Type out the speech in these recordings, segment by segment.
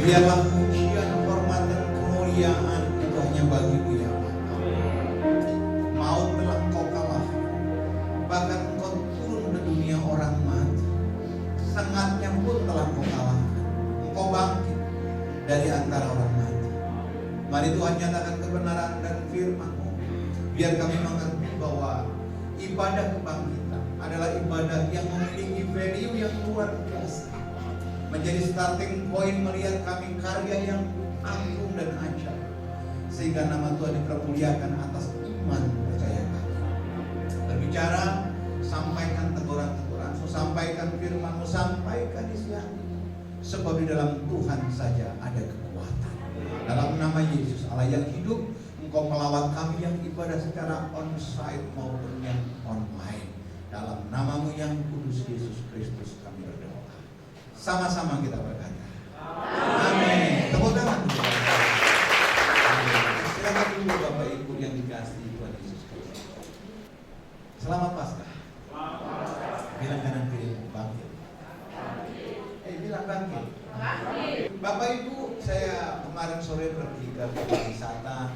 Biarlah pujian, hormat, dan kemuliaan itu hanya bagi-Mu ya Allah. Maut telah Engkau kalah, bahkan Engkau turun ke dunia orang mati. Sengatnya pun telah Engkau kalahkan. Engkau bangkit dari antara orang mati. Mari Tuhan nyatakan kebenaran dan firman-Mu, biar kami mengerti bahwa ibadah kebangkitan adalah ibadah yang memiliki value yang luar biasa, menjadi starting point melihat kami karya yang agung dan ajaib, sehingga nama Tuhan dipermuliakan atas iman percaya kami. Berbicara, sampaikan teguran-teguran, sampaikan firman-Mu, sampaikan isi hati, sebab di dalam Tuhan saja ada kekuatan. Dalam nama Yesus Allah yang hidup, Engkau melawat kami yang ibadah secara on-site maupun yang online. Dalam nama-Mu yang kudus Yesus Kristus kami berdoa. Sama-sama kita berkata amin. Tepuk tangan dulu. Silakan dulu Bapak Ibu yang dikasihi Tuhan Yesus Kristus. Selamat Paskah. Bilang kanan kiri, bangkit. Bilang bangkit. Bapak Ibu, saya kemarin sore pergi ke wisata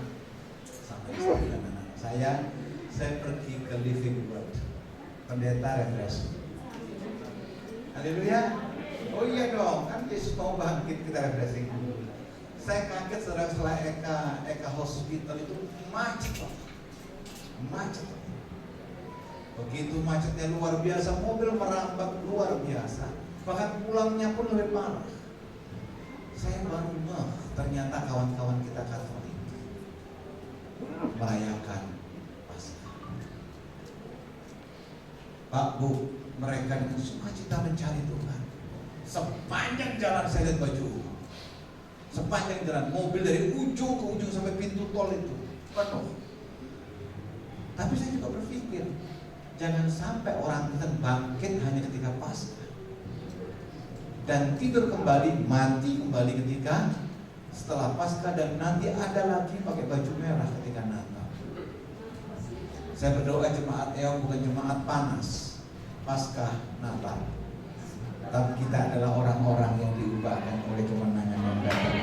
sama istri dan anak saya pergi ke Living Word, pendeta refreshing. Haleluya. Oh iya dong, kan Yesus mau bangkit, kita refreshing dulu. Saya kaget setelah Eka Hospital itu macet. Begitu macetnya luar biasa, mobil merambat luar biasa. Bahkan pulangnya pun lebih parah. Saya baru ternyata kawan-kawan kita Katolik merayakan Paskah. Pak, Bu, mereka dengan sukacita mencari Tuhan. Sepanjang jalan saya lihat baju, sepanjang jalan mobil dari ujung ke ujung sampai pintu tol itu penuh. Tapi saya juga berpikir, jangan sampai orang Kristen bangkit hanya ketika Paskah dan tidur kembali, mati kembali ketika setelah Paskah, dan nanti ada lagi pakai baju merah ketika Natal. Saya berdoa jemaat EOM bukan jemaat panas Paskah Natal, tapi kita adalah orang-orang yang diubahkan oleh kemenangan yang datang.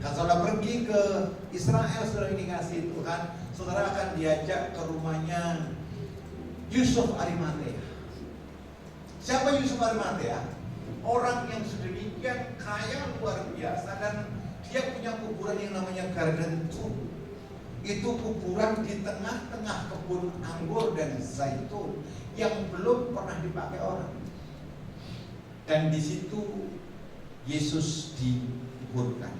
Kalau saudara pergi ke Israel, saudara dikasih Tuhan, saudara akan diajak ke rumahnya Yusuf Arimatea. Siapa Yusuf Arimatea? Orang yang sedemikian kaya luar biasa, dan dia punya kuburan yang namanya Garden Tomb. Itu kuburan di tengah-tengah kebun anggur dan zaitun yang belum pernah dipakai orang. Dan di situ Yesus dikuburkan.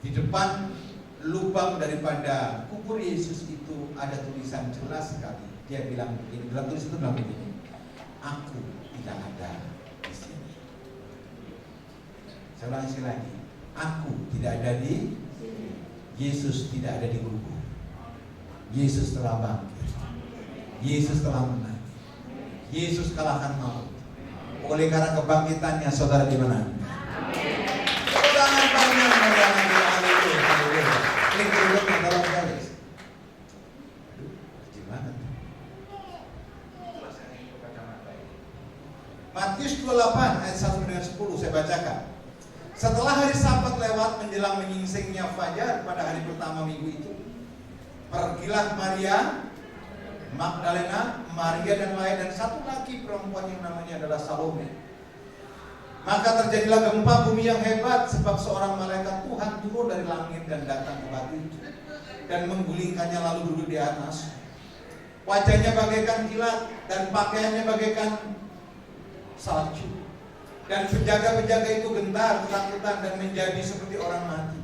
Di depan lubang daripada kubur Yesus itu ada tulisan jelas sekali. Dia bilang begini, dalam tulisan itu bilang begini, aku tidak ada di sini. Saya ulangi sekali lagi, aku tidak ada di sini. Yesus tidak ada di kubur. Yesus telah bangkit. Yesus telah menang. Yesus kalahkan maut. Oleh karena kebangkitannya saudara dimenangkan. Jangan banyak mengulangi haleluya. Klik dulu ke dalam garis. Gimana? Matius 28 ayat 1 dengan 10 saya bacakan. Setelah hari Sabat lewat menjelang menyingsingnya fajar pada hari pertama minggu itu, pergilah Maria Magdalena, Maria dan lain, dan satu lagi perempuan yang namanya adalah Salome. Maka terjadilah gempa bumi yang hebat, sebab seorang malaikat Tuhan turun dari langit dan datang ke batu itu dan menggulingkannya lalu duduk di atas. Wajahnya bagaikan kilat dan pakaiannya bagaikan salju. Dan penjaga-penjaga itu gentar, ketakutan dan menjadi seperti orang mati.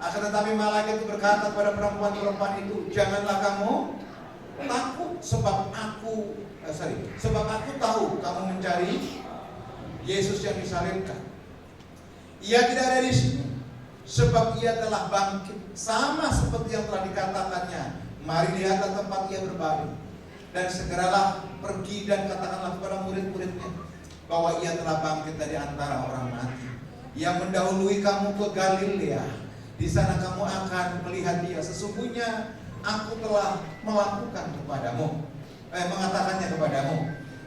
Akan tetapi malaikat itu berkata kepada perempuan-perempuan itu, janganlah kamu takut, sebab aku tahu kamu mencari Yesus yang disalibkan. Ia tidak ada di sini, sebab ia telah bangkit, sama seperti yang telah dikatakannya. Mari lihat tempat ia berbaring, dan segeralah pergi dan katakanlah kepada murid-muridnya bahwa ia telah bangkit dari antara orang mati. Ia mendahului kamu ke Galilea, di sana kamu akan melihat dia. Sesungguhnya aku telah mengatakannya kepadamu.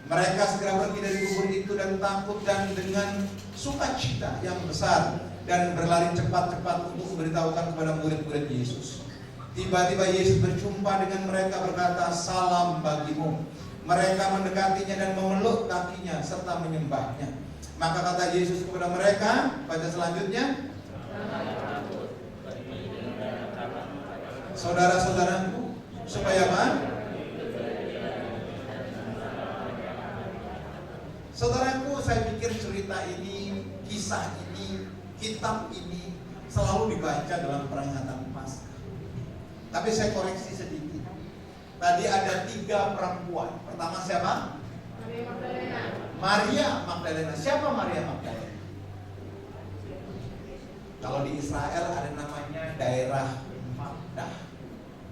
Mereka segera pergi dari kubur itu dan takut dan dengan sukacita yang besar, dan berlari cepat-cepat untuk memberitahukan kepada murid-murid Yesus. Tiba-tiba Yesus berjumpa dengan mereka, berkata, salam bagimu. Mereka mendekatinya dan memeluk kakinya serta menyembahnya. Maka kata Yesus kepada mereka, baca selanjutnya, saudara-saudaraku, supaya apa? Saudaraku, saya pikir cerita ini, kisah ini, kitab ini selalu dibaca dalam peringatan Paskah. Tapi saya koreksi sedikit. Tadi ada 3 perempuan. Pertama siapa? Maria Magdalena. Siapa Maria Magdalena? Kalau di Israel ada namanya daerah Magda,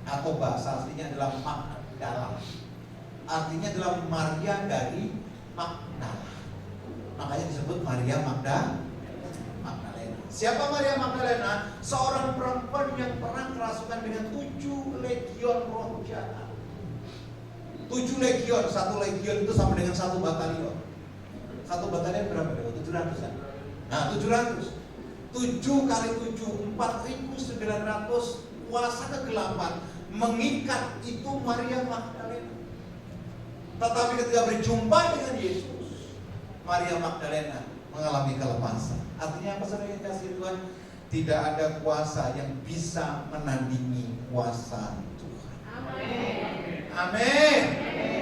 atau bahasa aslinya adalah Magdala. Artinya adalah Maria dari Magdala. Makanya disebut Maria Magdalena. Siapa Maria Magdalena? Seorang perempuan yang pernah kerasukan dengan 7 legion roh jahat. 7 legion, 1 legion itu sama dengan 1 batalion. 1 batalion berapa? 700 kan? Nah, 700. 7 kali 7, 4.900 kuasa kegelapan mengikat itu Maria Magdalena. Tetapi ketika berjumpa dengan Yesus, Maria Magdalena mengalami kelepasan. Artinya apa, saudara yang kasih Tuhan? Tidak ada kuasa yang bisa menandingi kuasa Tuhan. Amin. Amin.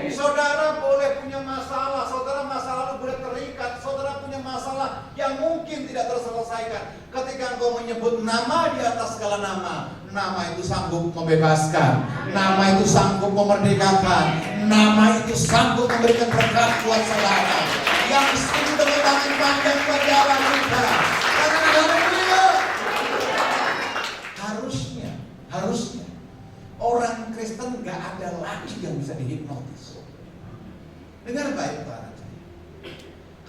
Saudara boleh punya masalah, saudara masa lalu boleh terikat, saudara punya masalah yang mungkin tidak terselesaikan. Ketika engkau menyebut nama di atas segala nama, nama itu sanggup membebaskan, nama itu sanggup memerdekakan, nama itu sanggup memberikan berkat buat saudara. Yang setuju tepuk tangan panjang bagi Allah kita. Karena haleluya. Harusnya orang Kristen gak ada lagi yang bisa dihipnotis. Dengar baik Pak.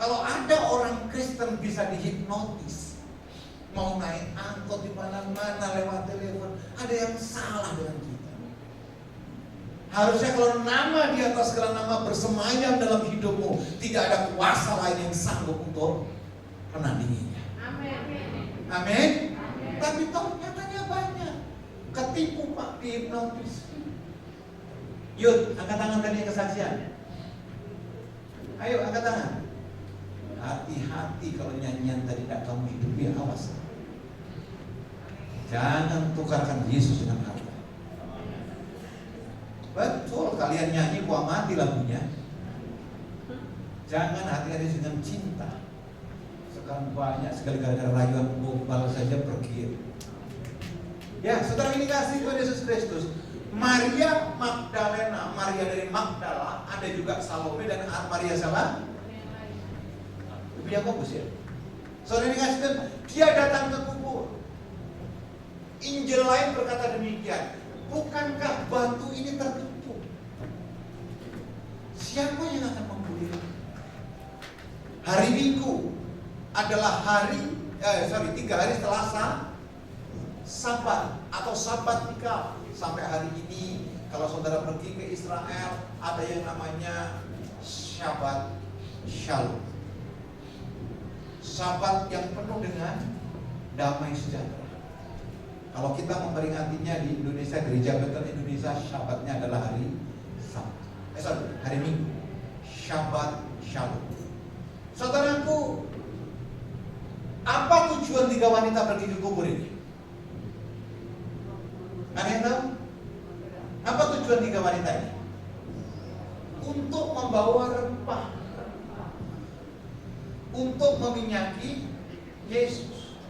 Kalau ada orang Kristen bisa dihipnotis, mau naik angkot di mana-mana lewat telepon, ada yang salah dengan kita. Harusnya kalau nama di atas segala nama bersemayam dalam hidupmu, tidak ada kuasa lain yang sanggup untuk menandinginya. Amin. Tapi toh nyatanya banyak ketipu Pak, dihipnotis. Yud, angkat tangan tadi kesaksian. Ayo angkat tangan. Hati-hati kalau nyanyian tadi tidak kamu hidupi, awas. Jangan tukarkan Yesus dengan harta. Betul, kalian nyanyi gua mati lagunya. Jangan hati-hati dengan cinta. Sekarang banyak sekali gara-gara rayuan global saja pergi. Ya, saudara, ini kasih Tuhan Yesus Kristus. Maria Magdalena, Maria dari Magdala, ada juga Salome dan Maria siapa? Yakobus ya. Saudara, ini kasih Tuhan, dia datang ke kubur. Injil lain berkata demikian, bukankah batu ini tertutup? Siapa yang akan memulihkan? Hari Minggu adalah 3 hari setelah Sabat atau Sabatika. Sampai hari ini kalau saudara pergi ke Israel, ada yang namanya Shabbat Shalom. Sabat yang penuh dengan damai sejahtera. Kalau kita memperingatinya di Indonesia, Gereja Betel Indonesia, Syabatnya adalah hari hari Minggu. Shabbat Shalom. Saudaraku, apa tujuan 3 wanita pergi ke kubur ini? Ada yang tahu? Apa tujuan 3 wanita ini? Untuk membawa rempah, untuk meminyaki Yesus.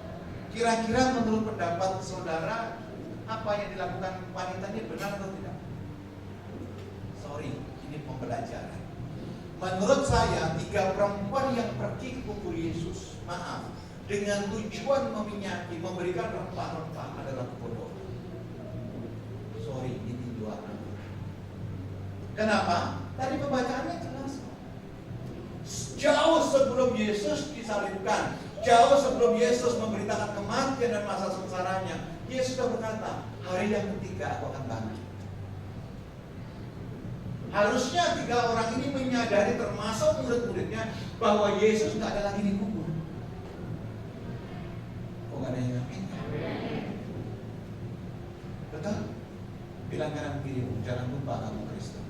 Kira-kira menurut pendapat saudara, apa yang dilakukan wanita ini benar atau tidak? Sorry, ini pembelajaran. Menurut saya, 3 perempuan yang pergi ke kubur Yesus, maaf, dengan tujuan meminyaki, memberikan rempah-rempah adalah kebodohan. Sorry, ini dua. Kenapa? Tadi pembacaannya jelas. Jauh sebelum Yesus disalibkan, jauh sebelum Yesus memberitakan kematian dan masa sengsaranya, Yesus sudah berkata, hari yang ketiga aku akan bangkit. Harusnya 3 orang ini menyadari, termasuk murid-muridnya, bahwa Yesus tidak ada lagi di kubur. Kok gak ada yang ngapain? Betul? Bilang kanan kiri, jangan lupa kamu Kristen.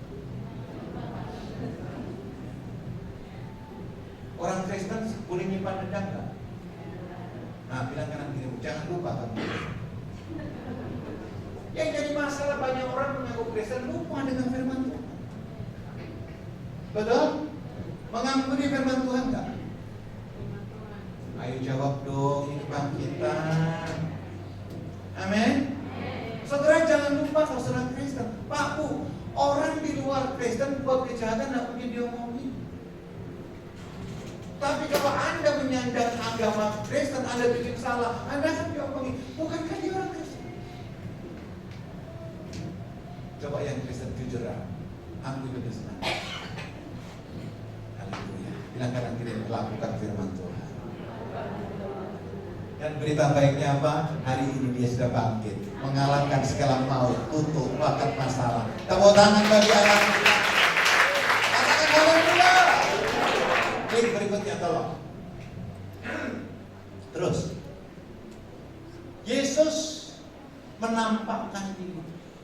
Orang Kristen boleh nyimpan dendam gak? Nah, bilang kanan kiri, jangan lupa kamu Kristen. Yang jadi masalah banyak orang mengaku Kristen lupa dengan firman Tuhan. Betul? Mengampuni firman Tuhan gak? Ayo jawab dong, ini kebangkitan. Amin. Saudara jangan lupa kalau saudara Kristen. Pak Bu, orang di luar Kristen buat kejahatan tidak mungkin diomongin. Tapi kalau Anda menyandang agama Kristen, Anda bikin salah, Anda akan diomongin. Bukankah dia orang Kristen? Coba yang Kristen jujur, aku itu senang. Haleluya. Bilang kanan kiri, melakukan firman Tuhan. Dan berita baiknya apa? Hari ini dia sudah bangkit, mengalahkan segala maut, kutuk, bakat masalah. Tepuk tangan bagi Allah. Katakan haleluya. Klik berikutnya tolong. Terus, Yesus menampakkan diri.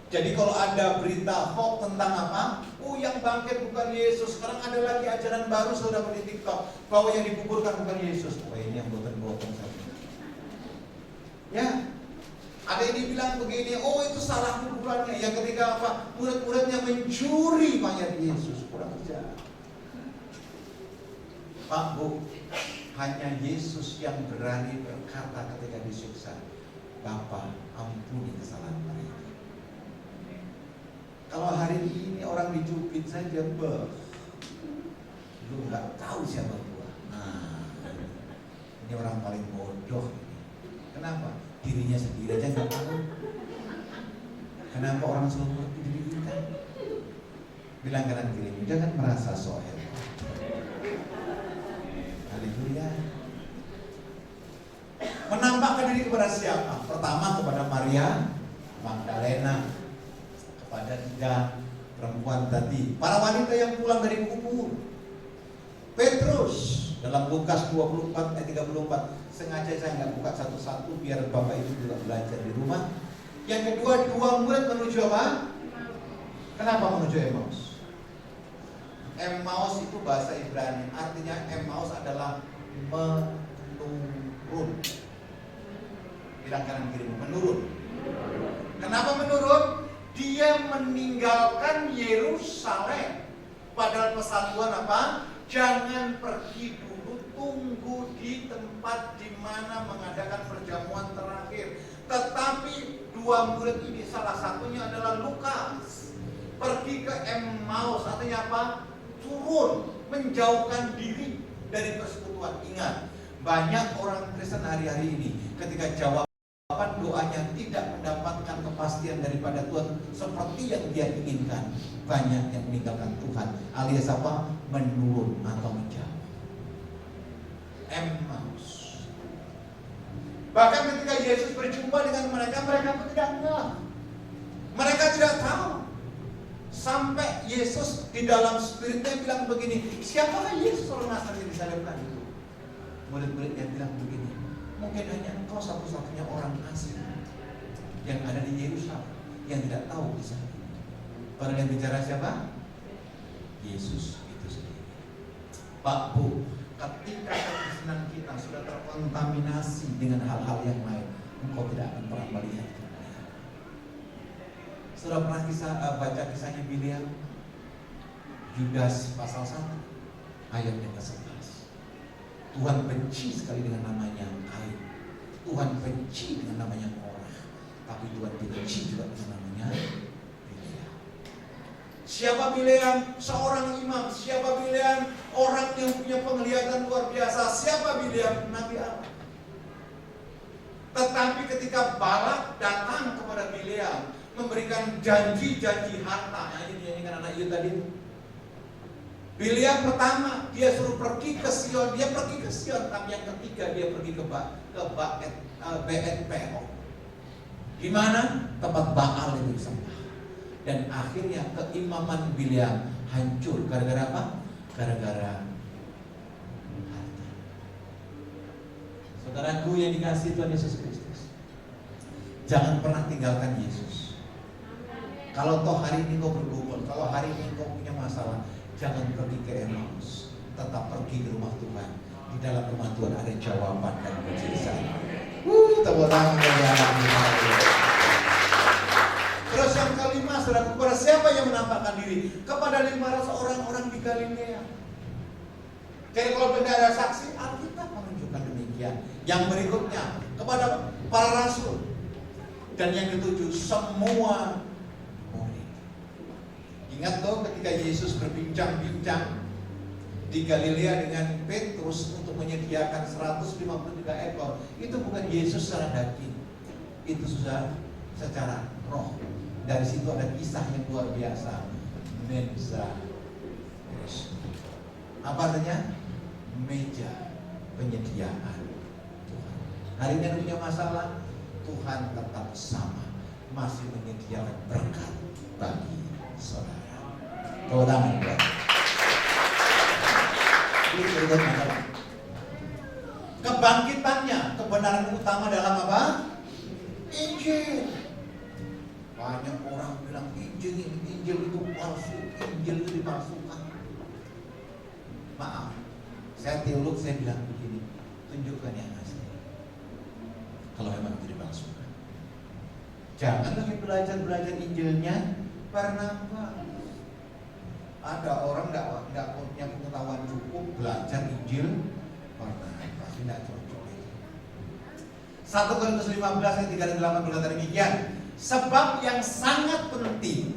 Jadi kalau ada berita hoax tentang apa? Oh, yang bangkit bukan Yesus. Sekarang ada lagi ajaran baru sudah di TikTok bahwa yang dikuburkan bukan Yesus. Oh, ini yang boten-boten saja. Ya, ada yang dibilang begini, oh itu salah kuburannya. Yang ketika apa? Murid-muridnya mencuri mayat Yesus. Kurang ajar. Pak Bu, hanya Yesus yang berani berkata ketika disiksa, Bapa, ampuni kesalahan mereka. Kalau hari ini orang dicubit saja, lu nggak tahu siapa gua. Nah, ini orang paling bodoh. Kenapa? Dirinya sendiri aja nggak tahu. Kenapa orang selalu mengerti diri kita? Bilang kanan kiri, jangan merasa sohel. Haleluya. Menampakkan diri kepada siapa? Pertama kepada Maria Magdalena, kepada 3 perempuan tadi, para wanita yang pulang dari kubur. Petrus dalam Lukas 24 ayat 34. Sengaja saya nggak buka satu-satu biar Bapak Ibu juga belajar di rumah. Yang kedua, 2 murid menuju apa? Kenapa menuju Emmaus? Emmaus itu bahasa Ibrani, artinya Emmaus adalah menurun. Bilang kanan kiri, menurun. Kenapa menurun? Dia meninggalkan Yerusalem. Padahal persatuan apa? Jangan pergi dulu, tunggu di tempat di mana mengadakan perjamuan terakhir. Tetapi 2 murid ini salah satunya adalah Lukas. Pergi ke Emmaus, artinya apa? Turun, menjauhkan diri dari persekutuan. Ingat, banyak orang Kristen hari-hari ini ketika jawaban doanya tidak mendapatkan kepastian daripada Tuhan seperti yang dia inginkan, banyak yang meninggalkan Tuhan, alias apa? Menurun atau menjauh. Emmaus. Bahkan ketika Yesus berjumpa dengan mereka, mereka pun tidak tahu. Mereka tidak tahu. Sampai Yesus di dalam spiritnya bilang begini, siapakah Yesus orang Nazaret yang disalibkan itu? Murid-muridnya bilang begini, mungkin hanya engkau satu-satunya orang asing yang ada di Yerusalem yang tidak tahu kisah ini. Padahal yang bicara siapa? Yesus itu sendiri. Pak Bu, ketika kekristenan kita sudah terkontaminasi dengan hal-hal yang lain, engkau tidak akan pernah melihat. Sudah pernah baca kisahnya Biliam? Yudas pasal 1 ayat yang ke-11. Tuhan benci sekali dengan namanya Kain. Tuhan benci dengan namanya Korah. Tapi Tuhan benci juga dengan namanya Bileam. Siapa Bileam? Seorang imam. Siapa Bileam? Orang yang punya penglihatan luar biasa. Siapa Bileam? Nabi Allah. Tetapi ketika Balak datang kepada Bileam memberikan janji-janji harta, yang dinyanyikan anak Yud tadi. Bileam pertama dia suruh pergi ke Sion, dia pergi ke Sion, tapi yang ketiga dia pergi ke Bet Peor. Di mana tempat Baal itu disembah. Dan akhirnya keimaman Bileam hancur gara-gara apa? Gara-gara harta. Saudaraku yang dikasihi Tuhan Yesus Kristus, jangan pernah tinggalkan Yesus. Kalau toh hari ini kau bergumul, kalau hari ini kau punya masalah, jangan pergi ke Emmaus, tetap pergi ke rumah Tuhan. Di dalam rumah Tuhan ada jawaban dan mujizat. Tepuk tangan bagi. Terus yang kelima, saudara, kepada siapa yang menampakkan diri? Kepada 500 orang-orang di Galilea. Jadi kalau benar ada saksi, Alkitab menunjukkan demikian. Yang berikutnya kepada para rasul. Dan yang ketujuh, semua. Ingat loh ketika Yesus berbincang-bincang di Galilea dengan Petrus untuk menyediakan 153 ekor. Itu bukan Yesus secara daging, itu sudah secara roh. Dari situ ada kisah yang luar biasa. Menza. Apa artinya? Meja penyediaan Tuhan. Hari ini ada punya masalah, Tuhan tetap sama, masih menyediakan berkat bagi saudara. Tepuk tangan. Kebangkitannya, kebenaran utama dalam apa? Injil. Banyak orang bilang Injil itu palsu, Injil itu dipalsukan. Maaf, saya teolog, saya bilang begini, tunjukkan yang asli. Kalau memang itu dipalsukan, jangan lagi belajar Injilnya Barnabas. Ada orang nggak punya pengetahuan cukup belajar Injil Barnabas, tidak cocok. 1 Korintus 15 ayat 3 dan 8 berkata demikian. Sebab yang sangat penting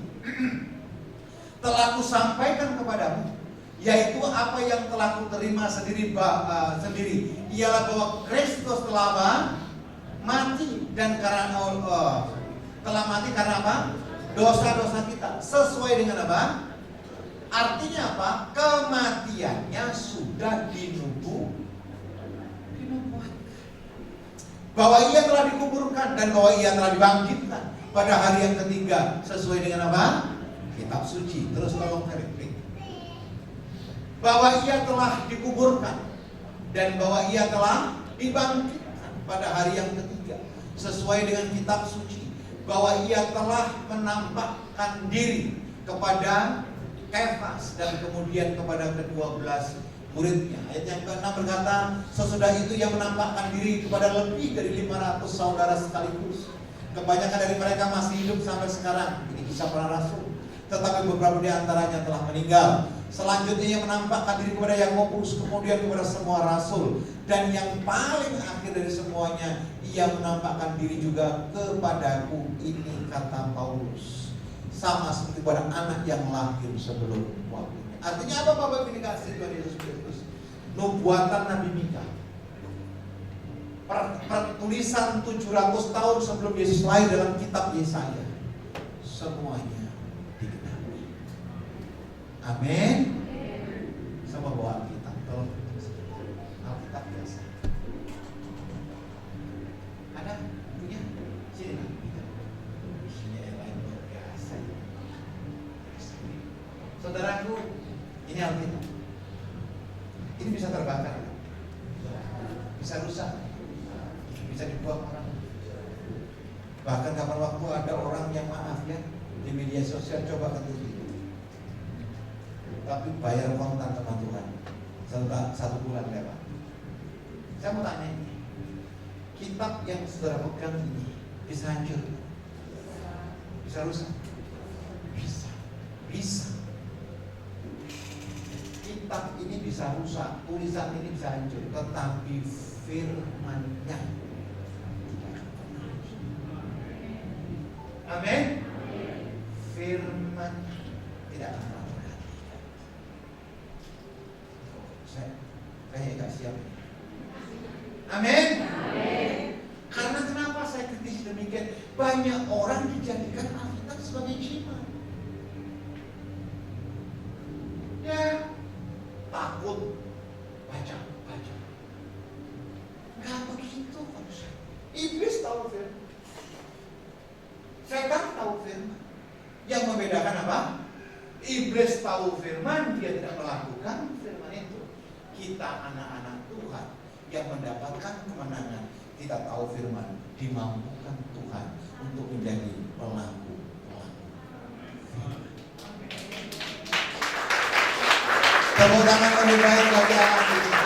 telah kusampaikan kepadamu, yaitu apa yang telah kuterima sendiri, ialah bahwa Kristus telah mati dan karena telah mati karena apa? Dosa-dosa kita. Sesuai dengan apa? Artinya apa? Kematiannya sudah dinubuatkan. Bahwa ia telah dikuburkan dan bahwa ia telah dibangkitkan pada hari yang ketiga. Sesuai dengan apa? Kitab suci. Terus tolong verify. Bahwa ia telah dikuburkan dan bahwa ia telah dibangkitkan pada hari yang ketiga. Sesuai dengan kitab suci. Bahwa ia telah menampakkan diri kepada Kefas dan kemudian kepada ke-12 muridnya. Ayat yang ke-6 berkata, sesudah itu ia menampakkan diri kepada lebih dari 500 saudara sekaligus. Kebanyakan dari mereka masih hidup sampai sekarang. Ini kisah para rasul. Tetapi beberapa di antaranya telah meninggal. Selanjutnya ia menampakkan diri kepada Yakobus, kemudian kepada semua rasul. Dan yang paling akhir dari semuanya, ia menampakkan diri juga kepadaku. Ini kata Paulus. Sama seperti pada anak yang lahir sebelum waktunya. Artinya apa Bapak Ibu dikasih Tuhan Yesus Kristus? Nubuatan Nabi Mika. Pertulisan 700 tahun sebelum Yesus lahir dalam kitab Yesaya. Semuanya digenapi. Amin. Sama bawa Alkitab. Tolong Alkitab biasa. Ada? Punya? Sini. Saudaraku, ini Alkitab. Ini bisa terbakar, bisa rusak, bisa dibuang orang. Bahkan kapan waktu ada orang yang maaf ya di media sosial coba ketik itu, tapi bayar kontan sama Tuhan satu bulan lewat. Saya mau tanya ini, kitab yang saudara pegang ini bisa hancur, bisa rusak, bisa. Kitab ini bisa rusak, tulisan ini bisa hancur, tetapi firman-Nya. Amin. Firman tidak akan pernah berhenti. Saya nggak siap. Amin. Karena kenapa saya kritis demikian? Banyak orang dijadikan Alkitab sebagai jimat. Ya. Takut baca. Gak begitu konsep. Iblis tahu firman, setan tahu firman. Yang membedakan apa? Iblis tahu firman, dia tidak melakukan firman itu. Kita anak-anak Tuhan yang mendapatkan kemenangan, kita tahu firman, dimampukan Tuhan untuk menjadi pelaku. Tepuk tangan lebih baik bagi anak kita.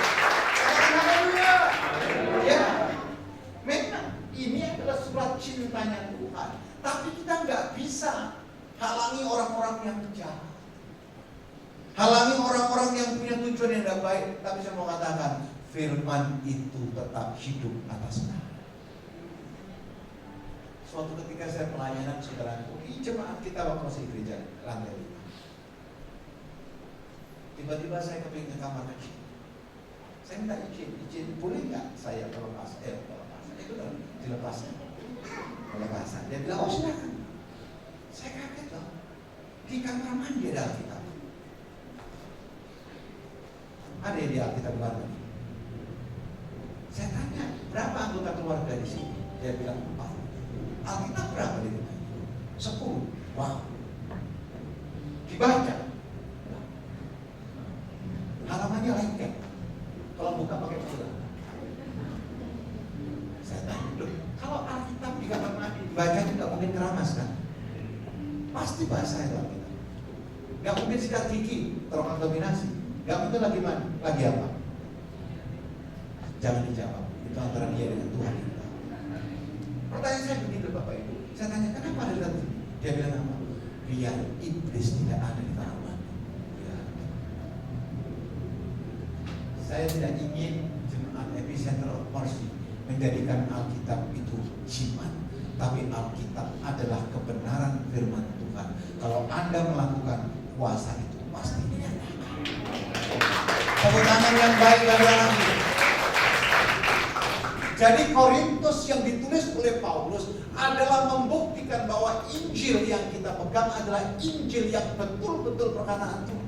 Ya, memang ini adalah surat cintanya Tuhan. Tapi kita nggak bisa halangi orang-orang yang jahat, halangi orang-orang yang punya tujuan yang tidak baik. Tapi saya mau katakan, firman itu tetap hidup atas nama. Suatu ketika saya pelayanan saudaraku di jemaat kita waktu masih di gereja lantai 5. Tiba-tiba saya kepingin ke kamar kecil. Saya minta izin, boleh nggak saya pelepas? Itu kan dilepasnya. Pelepasan. Dia bilang, oh silakan. Saya kaget loh. Di kamar mandi ada Alkitab. Ada yang di Alkitab baru. Saya tanya, berapa anggota keluarga di sini? Dia bilang 4. Alkitab berapa di rumah? 10. Wow. Dibaca. Halamannya lengket. Kalau buka pakai pula. Saya tanya, loh, kalau Alkitab di kamar mandi dibaca tidak mungkin keramas kan? Pasti bahasa itu Alkitab. Gak mungkin sikat gigi, terkontaminasi. Gak mungkin lagi mana? Lagi apa? Jangan dijawab. Itu antara dia dengan Tuhan. Pertanyaan saya begitu Bapak Ibu. Saya tanya, kenapa ada dalam sini? Dia bilang apa? Biar iblis tidak ada di kamar mandi. Saya tidak ingin jemaat epicenter of mercy menjadikan Alkitab itu jimat. Tapi Alkitab adalah kebenaran firman Tuhan. Kalau Anda melakukan, kuasa itu pasti dinyatakan. Tepuk tangan yang baik bagi anak itu. Jadi Korintus yang ditulis oleh Paulus adalah membuktikan bahwa Injil yang kita pegang adalah Injil yang betul-betul perkataan Tuhan.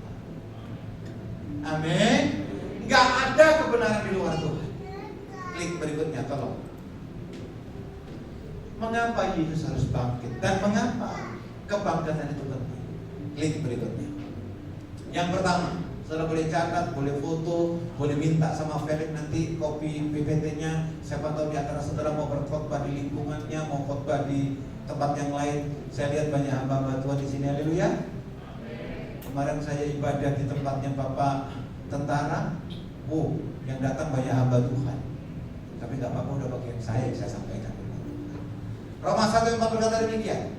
Amin. Gak ada kebenaran di luar Tuhan. Klik berikutnya, tolong. Mengapa Yesus harus bangkit dan mengapa kebangkitan itu penting? Klik berikutnya. Yang pertama, saudara boleh catat, boleh foto, boleh minta sama Felix nanti kopi PPT-nya. Siapa tahu di antara saudara mau berkhotbah di lingkungannya, mau khotbah di tempat yang lain. Saya lihat banyak hamba-hamba Tuhan di sini, haleluya. Kemarin saya ibadah di tempatnya Bapak tentara, yang datang banyak hamba Tuhan. Tapi nggak apa-apa, udah bagian saya sampaikan. Roma 1:4 berkata demikian.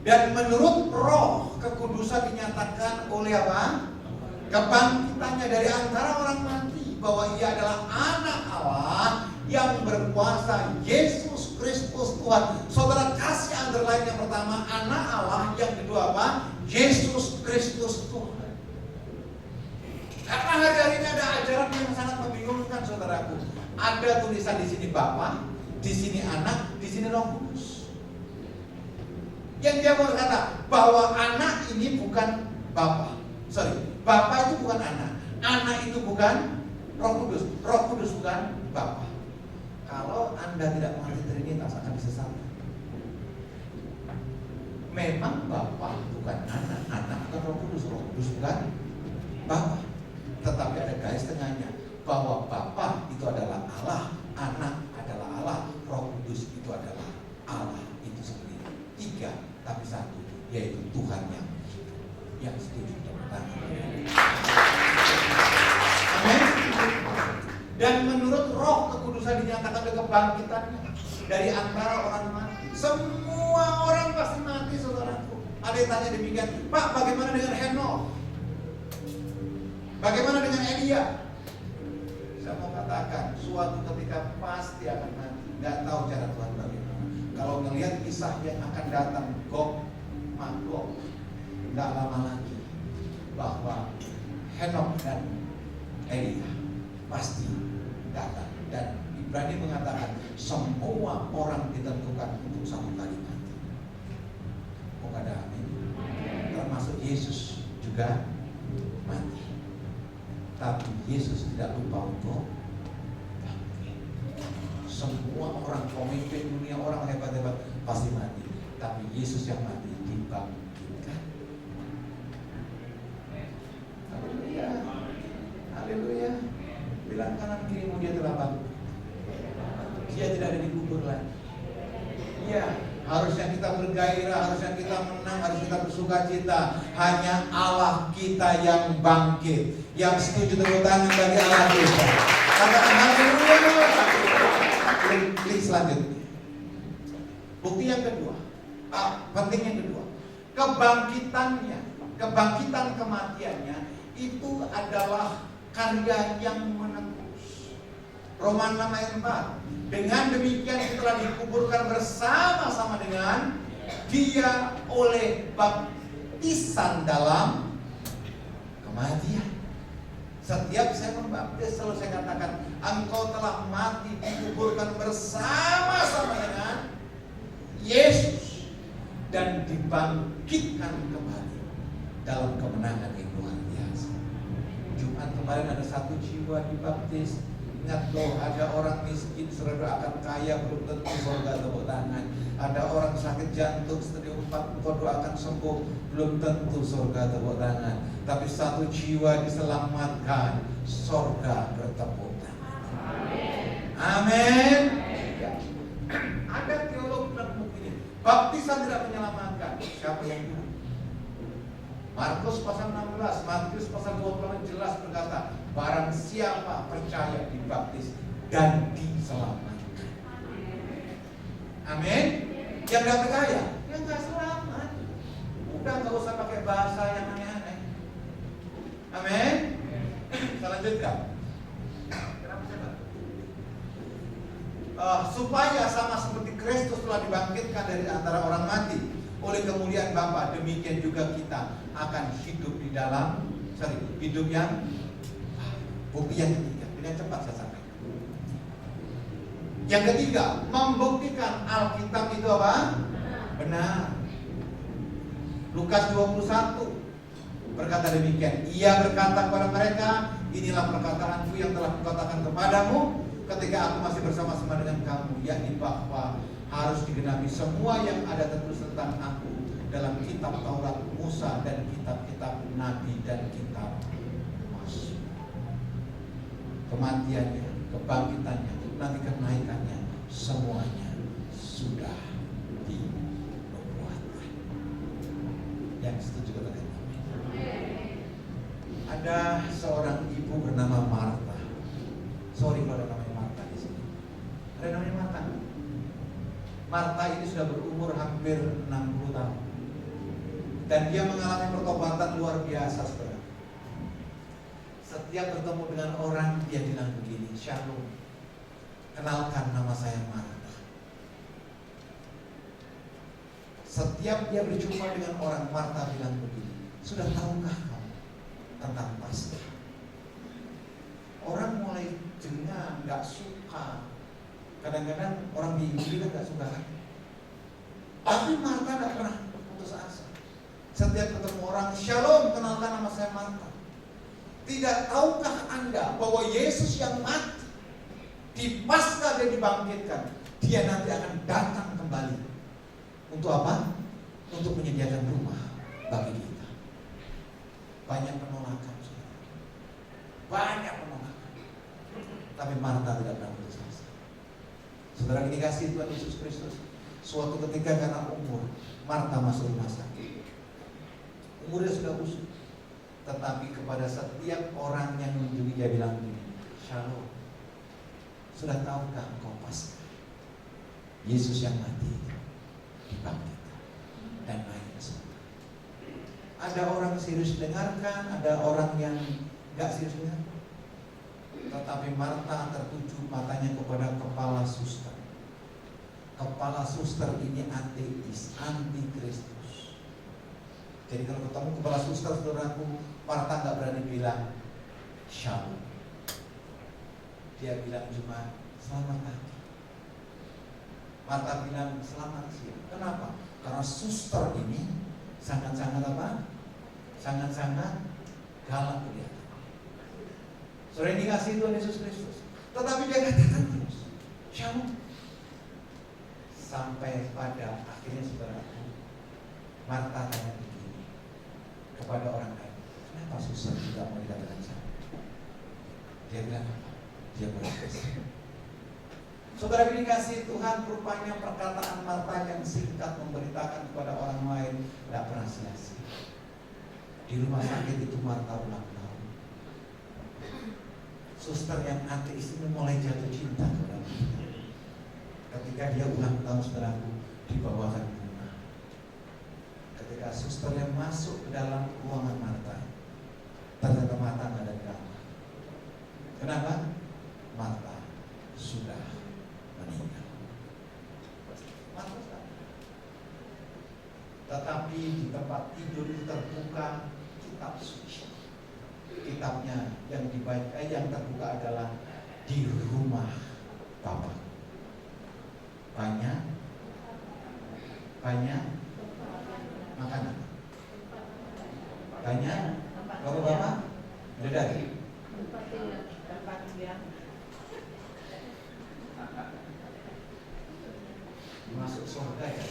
Dan menurut Roh kekudusan dinyatakan oleh apa? Kebangkitannya dari antara orang mati, bahwa ia adalah anak Allah yang berkuasa, Yesus Kristus Tuhan. Saudara kasih underline yang pertama anak Allah, yang kedua apa? Yesus Kristus Tuhan. Karena hari ini ada ajaran yang sangat membingungkan saudaraku. Ada tulisan di sini Bapa, di sini Anak, di sini Roh Kudus. Yang dia berkata bahwa anak ini bukan Bapa. Bapa itu bukan anak. Anak itu bukan Roh Kudus. Roh Kudus bukan Bapa. Kalau Anda tidak mengerti Trinitas akan disesatkan. Memang Bapa bukan anak, anak bukan Roh Kudus, Roh Kudus bukan Bapa. Tetapi ada garis tengahnya bahwa Bapa itu adalah Allah, Anak adalah Allah, Roh Kudus itu adalah Allah itu sendiri. 3 tapi 1, yaitu Tuhan yang setuju. Amin. Dan menurut Roh kekudusan dinyatakan oleh kebangkitannya dari antara orang mati. Semua orang pasti mati, saudaraku. Ada yang tanya demikian, Pak, bagaimana dengan Henokh? Bagaimana dengan Elia? Saya mau katakan, suatu ketika pasti akan mati. Gak tahu cara Tuhan bagaimana. Kalau melihat kisah yang akan datang, Gog Magog, gak lama lagi, bahwa Henokh dan Elia pasti datang. Dan Ibrani mengatakan semua orang ditentukan untuk satu kali mati. Kok ada amin? Termasuk Yesus juga mati. Tapi Yesus tidak lupa untuk bangkit. Semua orang, pemimpin dunia, orang hebat-hebat pasti mati. Tapi Yesus yang mati dibangkitkan. Haleluya. Haleluya. Bilang kanan kirimu, dia telah bangkit. Dia tidak ada dikubur lagi. Iya, harusnya kita bergairah, harusnya kita menang, harusnya kita bersuka cita. Hanya Allah kita yang bangkit. Yang setuju tepuk tangan bagi Allah kita. Katakan haleluya. Klik selanjutnya. Bukti yang kedua, penting yang kedua, kebangkitannya, kebangkitan kematiannya itu adalah karya yang menebus. Roma 6 ayat 4. Dengan demikian setelah dikuburkan bersama-sama dengan Dia oleh baptisan dalam kematian. Setiap saya membaptis selalu saya katakan, engkau telah mati dikuburkan bersama-sama dengan Yesus dan dibangkitkan kembali dalam kemenangan yang luar biasa. Jumat kemarin ada 1 jiwa dibaptis. Ingat loh, ada orang miskin saudara akan kaya, belum tentu surga, tepuk tangan. Ada orang sakit jantung stadium 4, engkau doakan sembuh, belum tentu surga, tepuk tangan. Tapi 1 jiwa diselamatkan, surga bertepuk tangan. Amin. Ya. Ada teolog bilang begini, baptisan tidak menyelamatkan. Siapa yang bilang? Markus pasal 16, Matius pasal 20 jelas berkata, barang siapa percaya dibaptis dan diselamatkan. Amin. Yang gak percaya, yang gak selamat. Udah gak usah pakai bahasa yang aneh-aneh. Amin. Saya lanjutkan. Kenapa saya supaya sama seperti Kristus telah dibangkitkan dari antara orang mati oleh kemuliaan Bapa, demikian juga kita akan hidup di dalam hidup yang bukti yang ketiga. Dengan cepat saya sampaikan. Yang ketiga, membuktikan Alkitab itu apa? Benar. Lukas 21 berkata demikian. Ia berkata kepada mereka, inilah perkataanku yang telah kukatakan kepadamu ketika aku masih bersama-sama dengan kamu, yakni bahwa harus digenapi semua yang ada tertulis tentang aku dalam kitab Taurat Musa dan kitab-kitab Nabi dan kitab Mazmur. Kematiannya, kebangkitannya, nanti kenaikannya, semuanya sudah dinubuatkan. Yang setuju katakan amin. Ada seorang ibu bernama Marta. Sorry kalau ada namanya Marta di sini. Ada namanya Marta. Marta ini sudah berumur hampir 60 tahun. Dan dia mengalami pertobatan luar biasa, saudara. Setiap bertemu dengan orang, dia bilang begini, Shalom, kenalkan nama saya Marta. Setiap dia berjumpa dengan orang, Marta bilang begini, sudah tahukah kamu tentang Paskah? Orang mulai jengah, gak suka. Kadang-kadang orang bingung kan gak suka kan? Tapi Marta gak pernah putus asa. Setiap ketemu orang, Shalom, kenalkan nama saya Marta. Tidak tahukah Anda bahwa Yesus yang mati di Paskah dia dibangkitkan, dia nanti akan datang kembali. Untuk apa? Untuk menyediakan rumah bagi kita. Banyak penolakan, banyak penolakan. Tapi Marta tidak pernah putus asa. Saudara ini kasih Tuhan Yesus Kristus. Suatu ketika karena umur, Marta masuk rumah sakit. Umurnya sudah usut. Tetapi kepada setiap orang yang mengunjungi dia bilang begini, Shalom, sudah tahukah engkau Paskah? Yesus yang mati dibangkitkan dan naik ke surga. Ada orang serius dengarkan, ada orang yang gak serius dengarkan. Tetapi Marta tertuju matanya kepada kepala suster. Kepala suster ini ateis, anti Kristus. Jadi kalau ketemu kepala suster, saudaraku, Marta gak berani bilang Shalom. Dia bilang cuma selamat pagi. Marta bilang selamat siang. Kenapa? Karena suster ini sangat-sangat apa? Sangat-sangat galak kelihatan. Saudara dikasih Tuhan Yesus Kristus. Tetapi dia katakan terus Shalom. Sampai pada akhirnya saudara, Marta tanya begini kepada orang lain, kenapa suster tidak mau dikatakan shalom? Dia bilang apa? Dia berkata, saudara dikasih Tuhan, rupanya perkataan Marta yang singkat memberitakan kepada orang lain tidak pernah sia-sia. Di rumah sakit itu Marta ulang tahun. Suster yang ateis ini mulai jatuh cinta kepada Marta. Ketika dia ulang tahun, saudaraku, dibawakan bunga. Ketika suster yang masuk ke dalam ruangan Marta, ternyata Marta nggak ada di kamar. Kenapa? Marta sudah meninggal. Tetapi di tempat tidur terbuka kitab suci. Kitabnya yang dibaca, yang terbuka adalah di rumah Bapa. Banyak makanan. Banyak Bapak-bapak dari masuk surga ya,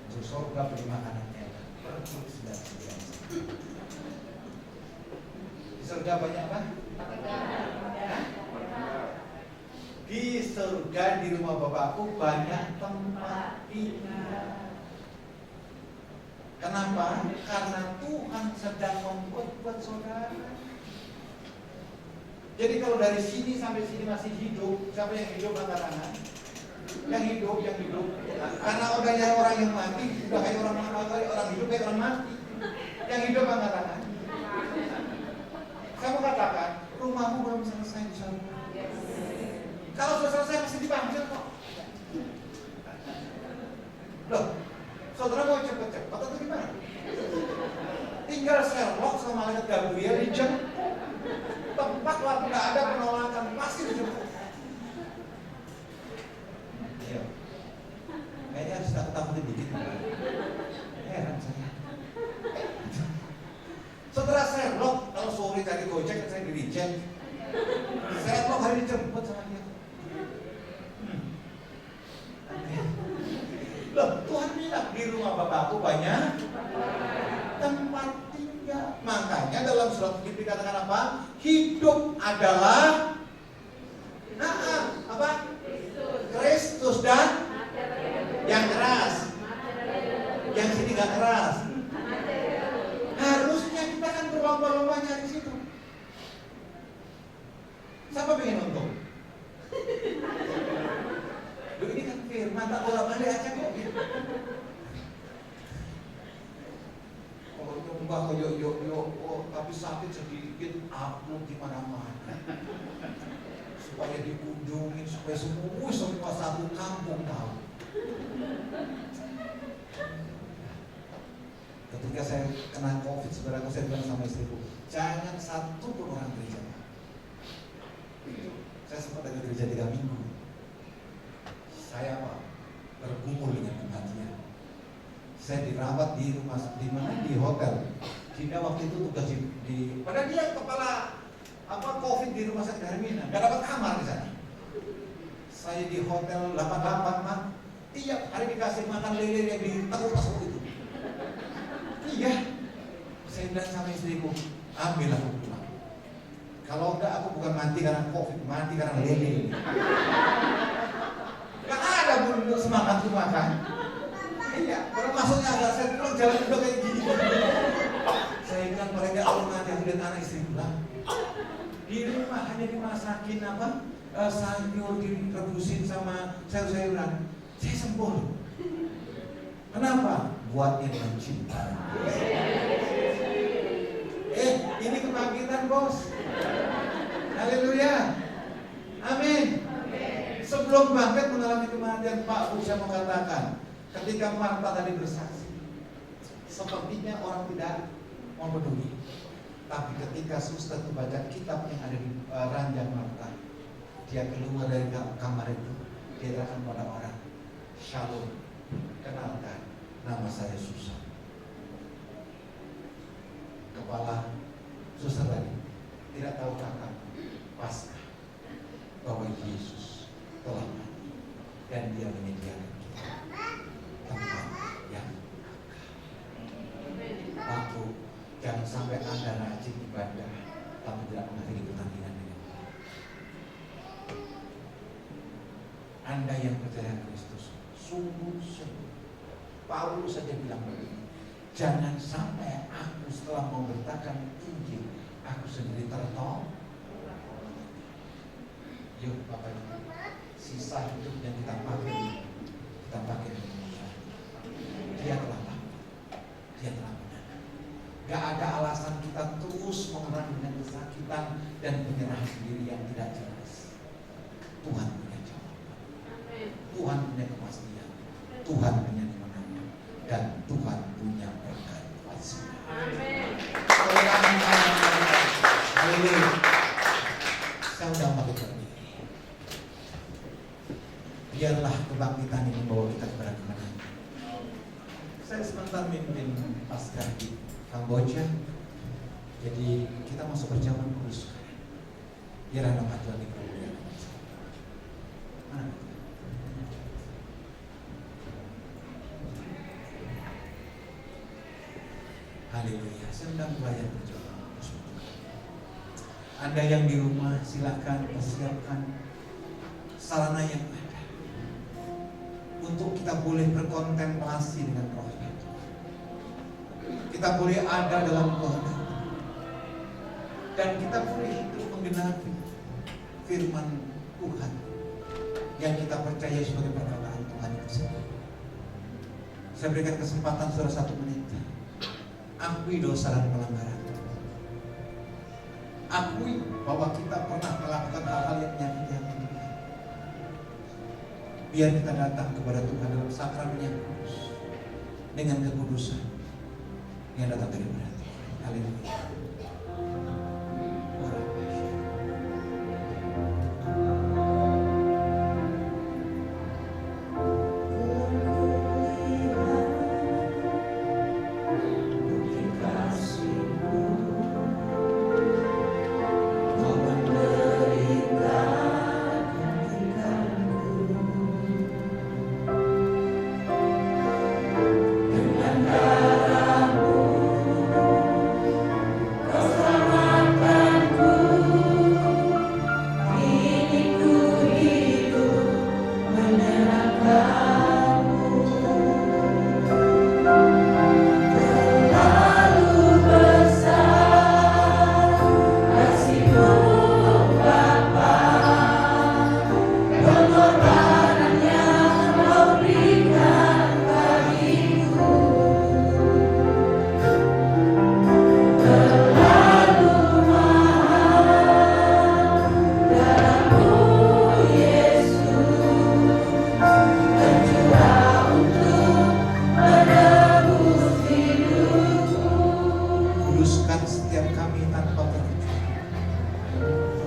masuk surga beli makanan enak, perut sudah biasa. Di surga banyak apa? Di surga di rumah Bapakku banyak tempat tinggal. Kenapa? Karena Tuhan sedang membuat saudara. Jadi kalau dari sini sampai sini masih hidup, siapa yang hidup angkat tangan? Yang hidup. Karena odanya orang yang mati, sudah kayak orang hidup kayak orang mati. Yang hidup angkat tangan. Kamu katakan, rumahmu belum selesai di sana. Kalau sudah selesai pasti dipanggil kok. Loh, saudara mau cepet-cepet atau gimana? Tinggal Sherlock sama malaikat Gabriel dijemput. Tempat waktu nggak ada penolakan pasti dijemput. Iya. Kayaknya harus takut-takutin dikit. Heran saya. Saudara Sherlock kalau sore cari Gojek saya di reject. Sherlock hari dijemput sama dia. Loh, Tuhan bilang di rumah Bapakku banyak tempat tinggal. Makanya dalam surat Filipi dikatakan apa? Hidup adalah apa? Kristus dan yang keras. Yang sini gak keras. Harusnya kita kan berlomba-lomba nyari situ. Siapa pengen untung? Loh, ini kan firman tak bolak-balik aja kok. Oh, nyumbah kok yuk, tapi sakit sedikit upload di mana-mana. Supaya dikunjungi, supaya semua satu kampung tahu. Ketika saya kena COVID, saudaraku, saya bilang sama istriku, jangan satu pun orang gereja. Saya sempat ada gereja 3 minggu. Saya bergumul dengan kematian. Saya dirawat di rumah, di mana? Di hotel. Dia waktu itu tugas di padahal dia kepala COVID di rumah sakit Hermina, nggak dapat kamar di sana. Saya di hotel 88 mah, tiap hari dikasih makan lele yang ditekuk-tekuk itu. Iya, saya bilang sama istriku, ambil aku pulang. Kalau enggak aku bukan mati karena COVID, mati karena lele. Gak ada pun semangat tuh makan. Iya, kalau masuknya agak saya pulang jalan udah kayak gini. Saya bilang mereka kalau nanti aku lihat anak istri pulang. Di rumah hanya dimasakin sayur direbusin sama sayur-sayuran. Saya sembuh. Kenapa? Buat yang mencinta. Ini kebangkitan, bos. Haleluya. Amin. Sebelum bangkit mengalami kematian, Pak Usia mengatakan, ketika Marta tadi bersaksi, sepertinya orang tidak mau peduli. Tapi ketika suster membaca kitab yang ada di ranjang Marta, dia keluar dari kamar itu, dia datang pada orang, Shalom, kenalkan, nama saya Susan. Kepala suster tadi tidak tahu kakak pasca bahwa Yesus telah mati dan dia menyediakan kita tempat yang waktu. Jangan sampai Anda rajin ibadah tapi tidak mengakhiri pertandingan dengan Tuhan. Anda yang percaya Kristus sungguh-sungguh, Paulus saja bilang begini, jangan sampai aku setelah memberitakan Injil aku sendiri tertolong. Yuk Bapak Ibu, sisa hidup yang kita pakai dengan Tuhan. Dia telah lakukan, dia telah menang. Gak ada alasan kita terus mengerang dengan kesakitan dan penyerahan diri yang tidak jelas. Tuhan punya jawaban, Tuhan punya kepastian, Tuhan punya kemenangan, dan Tuhan punya berkat buat semua. Haleluya. Saya udah mau berdiri. Biarlah kebangkitan ini membawa kita kepada kemenangan. Saya sebentar mimpin Paskah di Kamboja. Jadi kita masuk berjalan kudus. Biar nama Tuhan dipermuliakan. Mana? Haleluya. Saya sedang belajar berjalan kudus. Anda yang di rumah silakan persiapkan sarana yang ada untuk kita boleh berkontemplasi dengan Roh. Kita boleh ada dalam kehendak dan kita boleh hidup menggenapi firman Tuhan yang kita percaya sebagai perkataan Tuhan itu sendiri. Saya berikan kesempatan saudara 1 menit. Akui dosa dan pelanggaran. Akui bahwa kita pernah melakukan hal-hal yang menyakiti hati Tuhan. Biar kita datang kepada Tuhan dalam sakramen yang kudus dengan kekudusan yang datang dari Tuhan. Haleluya.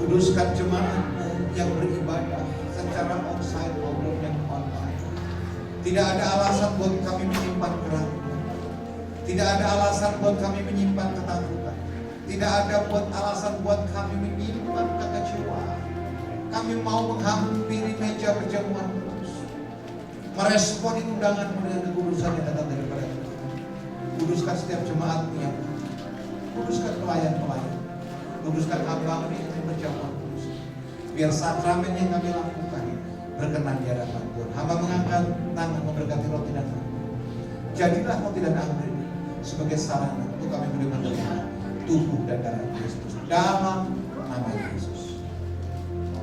Kuduskan jemaat-Mu yang beribadah secara onsite maupun yang online. Tidak ada alasan buat kami menyimpan keraguan. Tidak ada alasan buat kami menyimpan ketakutan. Tidak ada alasan buat kami menyimpan kekecewaan. Kami mau menghampiri meja perjamuan kudus, meresponi undangan-Mu dengan kekudusan yang datang daripada Tuhan. Kuduskan setiap jemaat-Mu yang kuduskan pelayan-pelayan. Kuduskan hamba-Mu yang berjamuan kudus. Biar sakramen yang kami lakukan berkenan di hadapan Tuhan. Hamba mengangkat tangan memberkati roti dan anggur. Jadilah roti dan anggur ini sebagai sarana untuk kami boleh menerima tubuh dan darah Kristus dalam nama Yesus.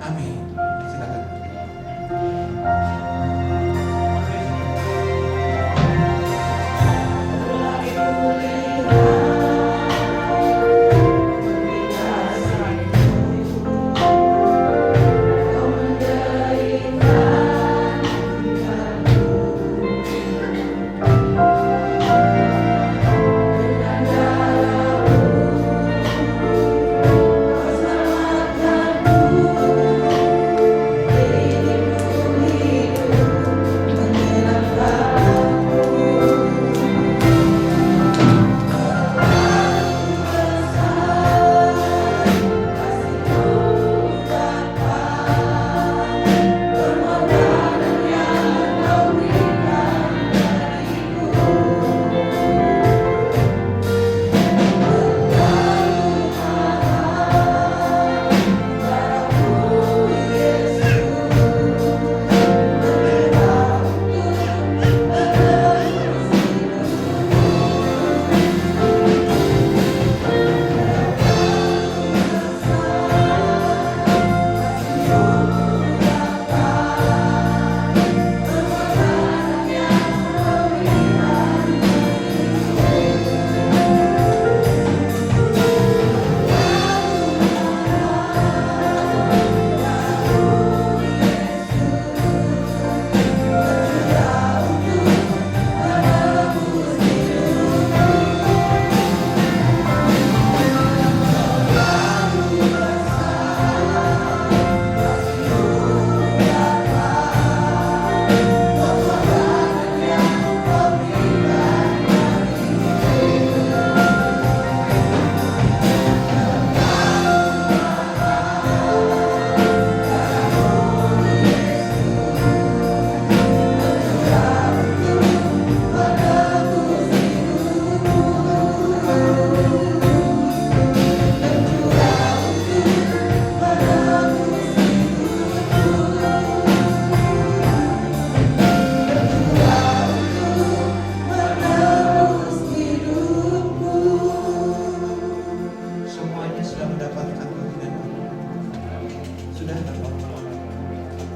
Amin. Silakan.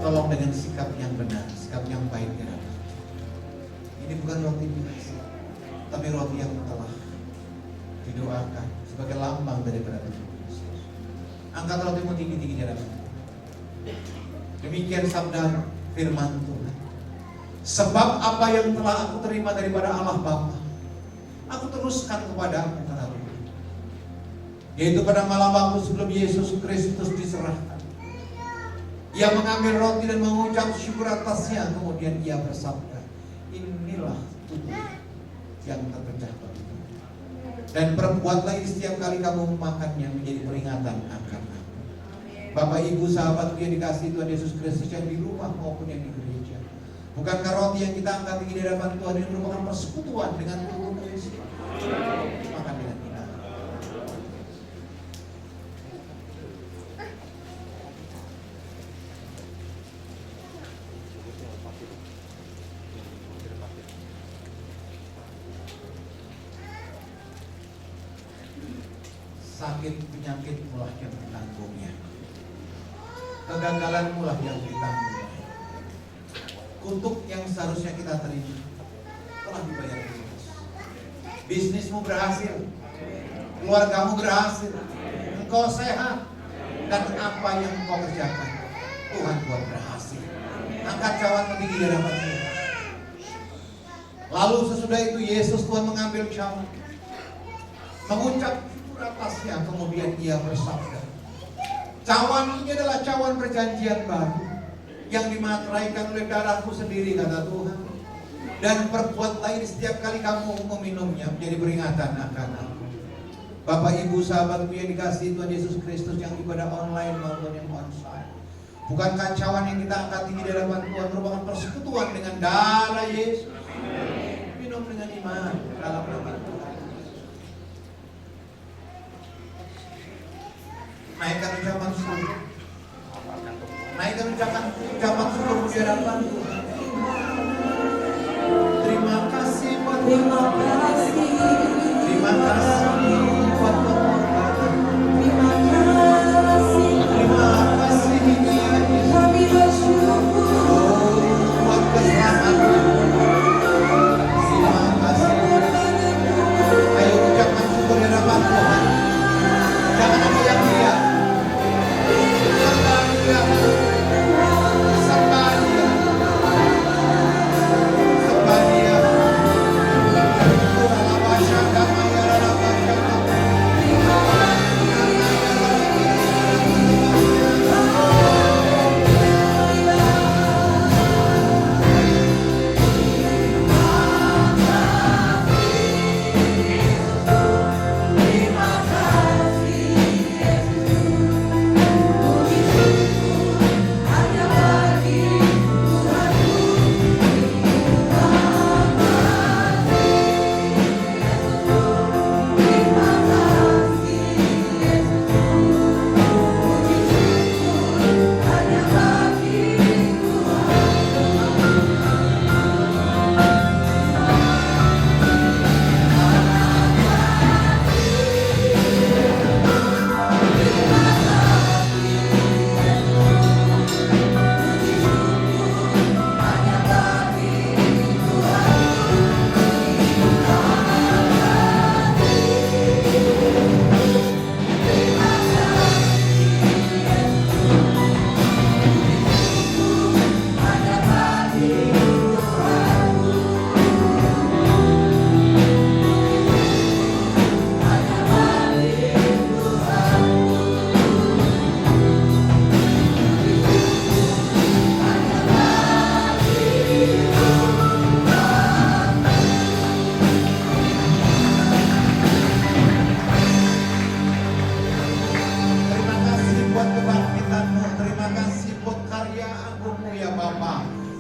Tolong dengan sikap yang benar, sikap yang baik ya. Ini bukan roti biasa, tapi roti yang telah didoakan sebagai lambang daripada Tuhan Yesus. Angkat rotimu tinggi-tinggi di hadapan. Demikian sabda firman Tuhan. Sebab apa yang telah aku terima daripada Allah Bapa, aku teruskan kepadamu, kata Tuhan. Yaitu pada malam waktu sebelum Yesus Kristus diserahkan, Ia mengambil roti dan mengucap syukur atasnya. Kemudian Ia bersabda, inilah tubuh yang terpecah bagi kamu. Dan perbuatlah ini setiap kali kamu memakannya menjadi peringatan akan aku. Bapak, Ibu, sahabatku yang dikasihi Tuhan Yesus Kristus, yang di rumah maupun yang di gereja, bukankah roti yang kita angkat tinggi di hadapan Tuhan ini merupakan persekutuan dengan tubuh Kristus? Makan dengan kita. Sakit penyakit mulah yang menanggungnya, kegagalan mulah yang ditanggung. Kutuk yang seharusnya kita terima telah dibayar Yesus. Bisnismu berhasil, keluargamu berhasil, engkau sehat, dan apa yang engkau kerjakan Tuhan buat berhasil. Angkat cawanmu tinggi di hadapan Tuhan. Lalu sesudah itu Yesus Tuhan mengambil cawan, mengucap syukur atasnya, kemudian Ia bersabda, cawan ini adalah cawan perjanjian baru yang dimateraikan oleh darahku sendiri, kata Tuhan. Dan perbuatlah ini setiap kali kamu meminumnya menjadi peringatan akan aku. Bapak, Ibu, sahabatku yang dikasihi Tuhan Yesus Kristus, yang ibadah online maupun yang onsite, bukankah cawan yang kita angkat tinggi di hadapan Tuhan merupakan persekutuan dengan darah Yesus? Minum dengan iman dalam nama Tuhan. Naikkan ucapan syukur. Naikkan ucapan syukur di hadapan Tuhan. Terima kasih buat terima kasih buat pengorbanan. Terima kasih kami bersyukur buat keselamatan. Terima kasih. Ayo ucapkan syukur di hadapan Tuhan. Jangan ada yang diam.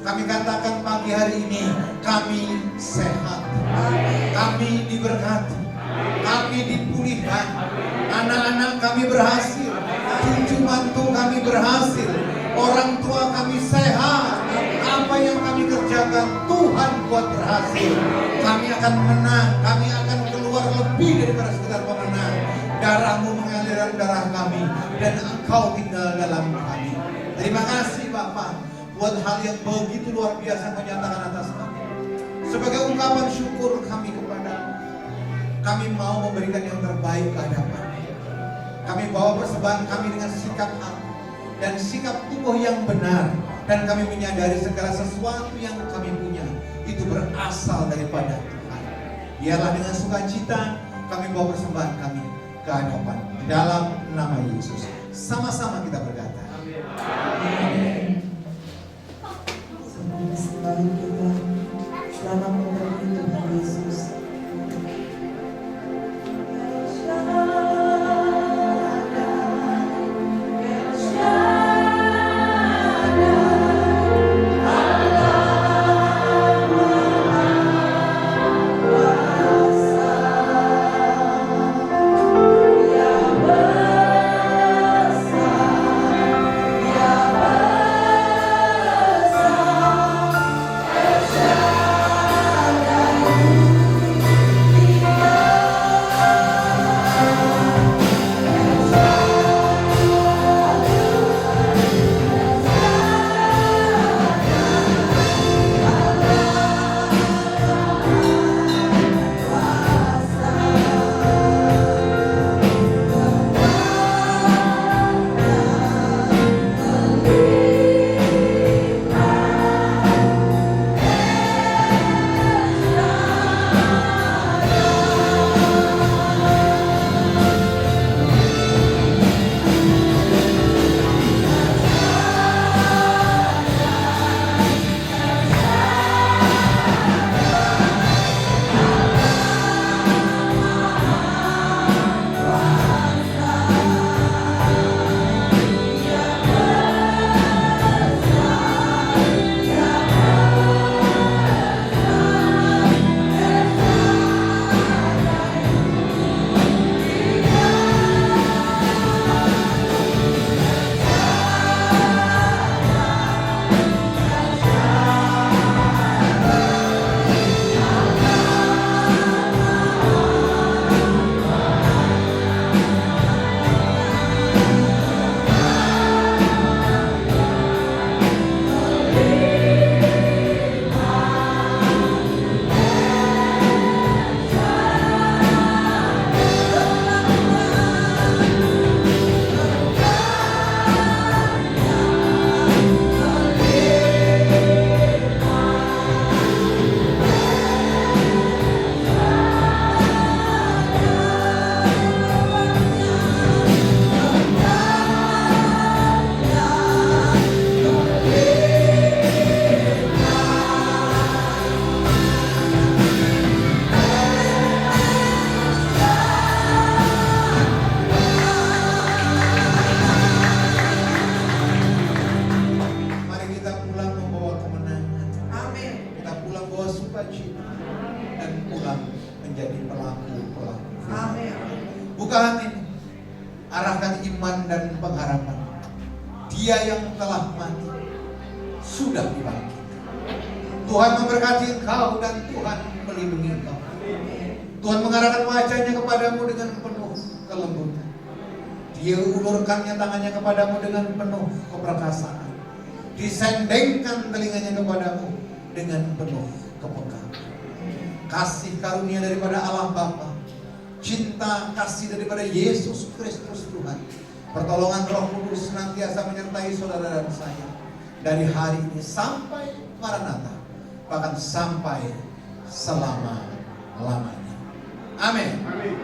Kami katakan pagi hari ini, kami sehat, kami diberkati, kami dipulihkan, anak-anak kami berhasil, cucu mantu kami berhasil, orang tua kami sehat. Apa yang kami kerjakan Tuhan buat berhasil. Kami akan menang, kami akan keluar lebih daripada sekedar pemenang. Darahmu mengalir dalam darah kami, dan Engkau tinggal dalam kami. Terima kasih Bapak buat hal yang begitu luar biasa Kau nyatakan atas kami. Sebagai ungkapan syukur kami kepada-Mu, kami mau memberikan yang terbaik ke hadapan. Kami bawa persembahan kami dengan sikap hati dan sikap tubuh yang benar, dan kami menyadari segala sesuatu yang kami punya berasal daripada Tuhan. Biarlah dengan sukacita kami bawa persembahan kami ke hadapan dalam nama Yesus. Sama-sama kita berkata. Amin. Selamat kita selamat mendapat Tuhan Yesus. Buka hatimu, arahkan iman dan pengharapan. Dia yang telah mati sudah dibangkitkan. Tuhan memberkati engkau dan Tuhan melindungi engkau. Tuhan mengarahkan wajahnya kepadamu dengan penuh kelembutan. Dia ulurkannya tangannya kepadamu dengan penuh keperkasaan. Disendengkan telinganya kepadamu dengan penuh kepekaan. Kasih karunia daripada Allah Bapa, cinta kasih daripada Yesus Kristus Tuhan, pertolongan Roh Kudus senantiasa menyertai saudara dan saya dari hari ini sampai Maranatha, bahkan sampai selama-lamanya. Amin. Amin.